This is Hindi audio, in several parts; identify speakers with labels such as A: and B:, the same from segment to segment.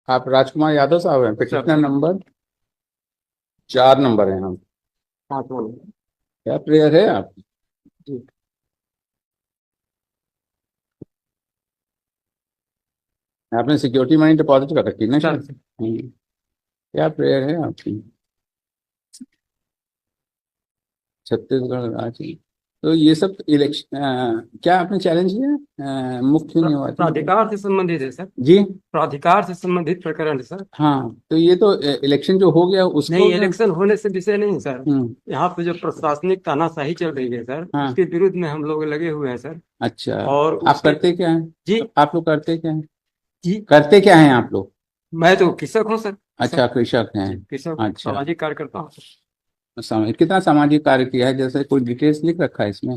A: आप राजकुमार यादव साहब हैं? पिटिशनर नंबर 4 नंबर है हम।
B: हाँ तो
A: क्या प्रेयर है आप?
B: जी
A: आपने सिक्योरिटी मनी डिपॉजिट कर रखी है ना
B: सर।
A: शायद? क्या प्रेयर है आपकी? छत्तीसगढ़ राज्य। तो ये सब इलेक्शन क्या आपने चैलेंज किया? मुख्य निर्वाचन
B: प्राधिकार से संबंधित है सर।
A: जी।
B: प्राधिकार से संबंधित प्रकरण है सर।
A: हाँ, तो ये तो इलेक्शन जो हो गया उसको
B: नहीं, इलेक्शन होने से विषय नहीं सर।
A: हम्म।
B: यहाँ पे जो प्रशासनिक तानाशाही चल रही है सर,
A: हाँ।
B: उसके विरुद्ध में हम लोग लगे हुए हैं सर।
A: अच्छा।
B: और
A: आप
B: उसके
A: करते क्या हैं?
B: जी
A: आप लोग करते क्या हैं?
B: जी,
A: करते क्या हैं आप लोग?
B: मैं तो कृषक हूँ सर।
A: अच्छा, कृषक हैं।
B: जी कृषक,
A: अच्छा।
B: सामाजिक कार्यकर्ता हूँ सर।
A: कितना सामाजिक कार्य किया है, जैसे कोई डिटेल्स लिख रखा है इसमें?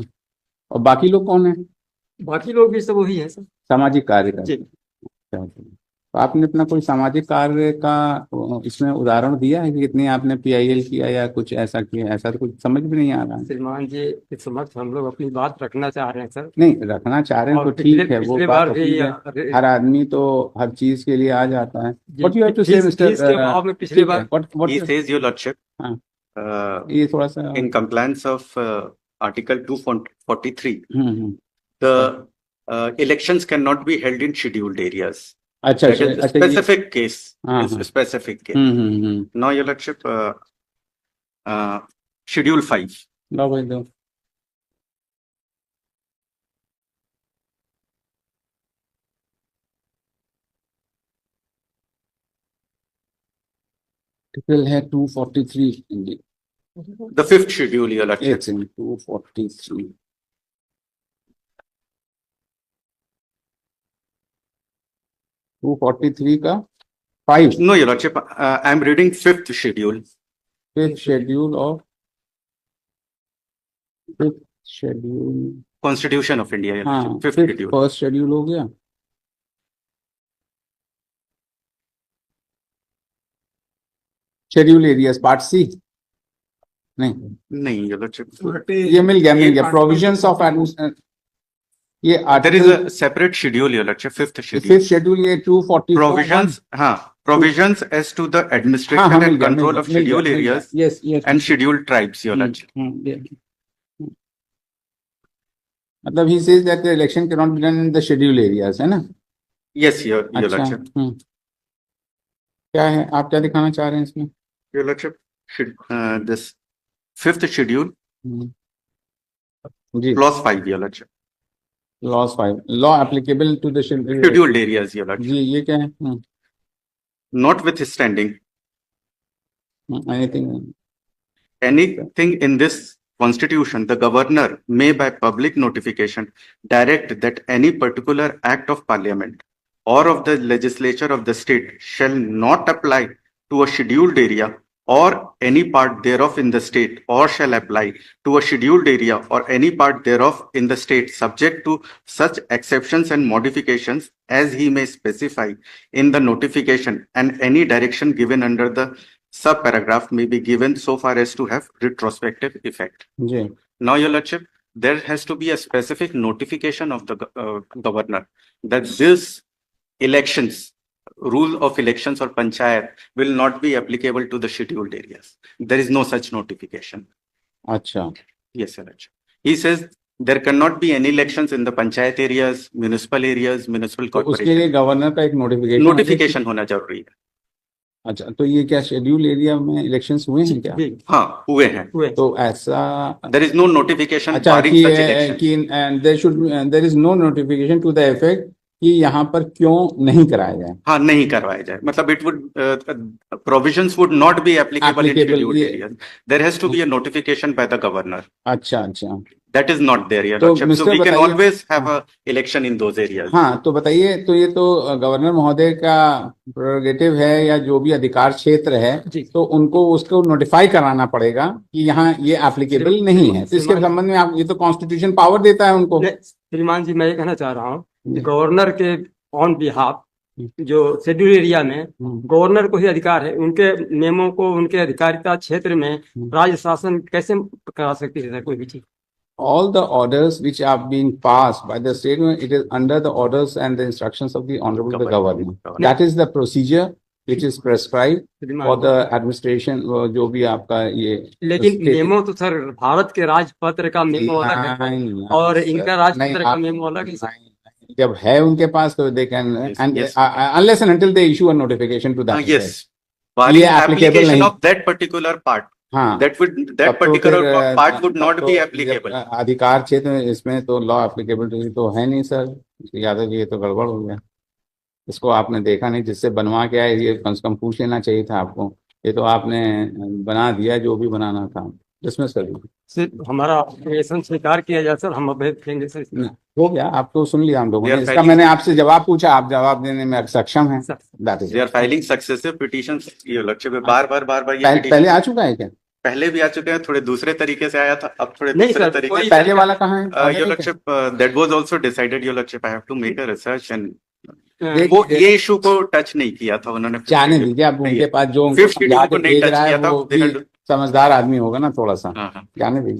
A: और बाकी लोग कौन है?
B: बाकी लोग भी सब वही है सर।
A: सामाजिक कार्य का?
B: जी
A: अच्छा, तो आपने अपना कोई सामाजिक कार्य का इसमें उदाहरण दिया है कि कितनी आपने पीआईएल किया या कुछ ऐसा किया? ऐसा तो कुछ समझ भी नहीं आ रहा है।
B: श्रीमान जी, इस समक्ष हम लोग अपनी बात रखना चाह रहे हैं सर।
A: नहीं, रखना चाह रहे हैं तो
B: और पिछले
A: ठीक है, वो
B: पिछले
A: बात
B: बार
A: तो
B: भी
A: ठीक है। हर आदमी तो हर चीज के लिए आ जाता है।
B: जी
A: what you have to say
B: fees
A: mister?
B: Fees के अभाव में पिछले
A: ठीक है,
B: बार।
A: What
C: He says, Your Lordship,
A: हाँ,
C: uh,
A: ये थोड़ा सा
C: in compliance of Article 243,
A: hmm.
C: the elections cannot be held in scheduled areas.
A: अच्छा
C: That
A: अच्छा
C: is a
A: अच्छा, ये
C: specific case.
A: हाँ
C: Is
A: हाँ
C: a specific case. Now, Your Lordship, Schedule 5.
A: लो भाई दो। आर्टिकल है 243 India.
C: The fifth schedule, Your Lordship.
A: एक सेकंड, 243 243 का 5
C: No, Your Lordship, I am reading fifth schedule.
A: Fifth schedule of fifth schedule.
C: Constitution of India, Your
A: हाँ,
C: Lordship. Fifth
A: fifth
C: schedule.
A: First schedule हो गया। Schedule areas part C. नहीं,
C: नहीं, Your Lordship.
A: ये मिल गया प्रोविजंस ऑफ ये
C: There is
A: article
C: a separate schedule, Your Lordship. Fifth schedule.
A: Fifth schedule ये 244
C: Provisions, provisions as to the administration and control of scheduled areas
A: yes yes
C: and scheduled tribes, Your Lordship.
A: मतलब he says that the election can not be done in the schedule areas, है ना?
C: Yes, Your
A: अच्छा।
C: Lordship.
A: क्या है, आप क्या दिखाना चाह रहे हैं इसमें?
C: Your Lordship, this fifth schedule,
A: जी,
C: clause 5, Your Lordship.
A: Laws 5 law applicable to the
C: Scheduled areas, Your Lordship.
A: जी, ये क्या है?
C: Notwithstanding
A: anything
C: anything in this Constitution, the governor may by public notification direct that any particular act of parliament or of the legislature of the state shall not apply to a scheduled area or any part thereof in the state, or shall apply to a scheduled area or any part thereof in the state, subject to such exceptions and modifications as he may specify in the notification, and any direction given under the subparagraph may be given so far as to have retrospective effect.
A: जी।
C: Now, Your Lordship, there has to be a specific notification of the governor that this elections, rule of elections or panchayat will not be applicable to the scheduled areas. There is no such notification.
A: अच्छा,
C: Yes, Your Lordship. He says there cannot be any elections in the panchayat areas, municipal
A: तो उसके लिए
C: corporation.
A: गवर्नर का एक नोटिफिकेशन
C: Notification होना जरूरी है.
A: अच्छा, तो ये क्या शेड्यूल एरिया में इलेक्शंस हुए हैं क्या?
C: हाँ, हुए हैं.
A: तो ऐसा
C: There is no notification
A: अच्छा
C: barring
A: कि
C: such elections.
A: कि there is no notification to the effect कि यहाँ पर क्यों नहीं कराया जाए।
C: हाँ, नहीं करवाया जाए, मतलब it would provisions would not be applicable in scheduled areas. There has to be a notification by the governor.
A: अच्छा अच्छा,
C: That is not there, Your
A: तो
C: Lordship. So
A: mister
C: we can
A: बताइए,
C: always have a election in those areas.
A: हाँ तो बताइए, तो ये तो गवर्नर महोदय का प्रोरोगेटिव है या जो भी अधिकार क्षेत्र है, तो उनको उसको नोटिफाई कराना पड़ेगा कि यहाँ ये एप्लीकेबल नहीं है। तो इसके संबंध में आप, ये तो कॉन्स्टिट्यूशन पावर देता है उनको।
B: श्रीमान जी, मैं ये कहना चाह रहा हूँ कि गवर्नर के ऑन बिहाफ जो शेड्यूल एरिया में गवर्नर को ही अधिकार है, उनके नियमों को, उनके अधिकारिता क्षेत्र में राज्य शासन कैसे करा सकती है कोई भी चीज?
A: all the orders which are being passed by the state, it is under the orders and the instructions of the Honorable the Governor. That is the procedure which is prescribed for the administration, जो भी आपका ये
B: लेकिन
A: state-
B: मेमो तो सर भारत के राजपत्र का मेमो अलग है
A: नहीं,
B: और
A: नहीं,
B: इनका
A: नहीं,
B: राजपत्र का
A: आप-
B: मेमो अलग है सर।
A: नहीं, जब है उनके पास तो they can and
C: yes.
A: unless and until they issue a notification to that
C: Yes.
A: effect.
C: Barring
A: ये applicable
C: application
A: नहीं।
C: of that particular part,
A: हाँ,
C: that
A: तब
C: that
A: तो
C: particular
A: फिर,
C: part would
A: तब
C: not
A: तो
C: be
A: जब,
C: applicable.
A: अधिकार क्षेत्र में इसमें तो लॉ एप्लीकेबिलिटी तो है नहीं सर यादव जी, ये तो गड़बड़ हो गया। इसको आपने देखा नहीं, जिससे बनवा के आए ये कम से कम पूछ लेना चाहिए था आपको। ये तो आपने बना दिया जो भी बनाना था, डिसमिस कर दिया।
B: सिर्फ हमारा एप्लीकेशन स्वीकार किया जाए सर, हम अभेद देंगे सर।
A: हो गया, आप तो सुन लिया हम लोगों
C: We
A: ने,
C: are
A: इसका
C: filing-
A: मैंने आपसे जवाब पूछा, आप जवाब देने में सक्षम हैं।
B: Sir,
A: That is
C: They
A: it.
C: are filing successive petitions, ये लक्ष्य पे बार बार ये
A: पहले
C: petition
A: आ चुका है क्या?
C: पहले भी आ चुके हैं, थोड़े दूसरे तरीके से आया था, अब थोड़े
B: नहीं
C: दूसरे
B: सर,
C: तरीके
B: कोई-
C: से।
A: पहले वाला कहाँ है?
C: Your Lordship, that was also decided, Your Lordship. I have to make a research and
A: देख-
C: वो ये इशू को टच नहीं किया था उन्होंने।
A: जाने दीजिए, अब उनके पास जो
C: Fifth schedule
A: याद
C: को नहीं
A: भेज
C: touch
A: रहा है
C: किया था,
A: वो
C: they
A: भी
C: had-
A: समझदार आदमी होगा ना थोड़ा सा,
C: हाँ, हाँ।
A: जाने दीजिए।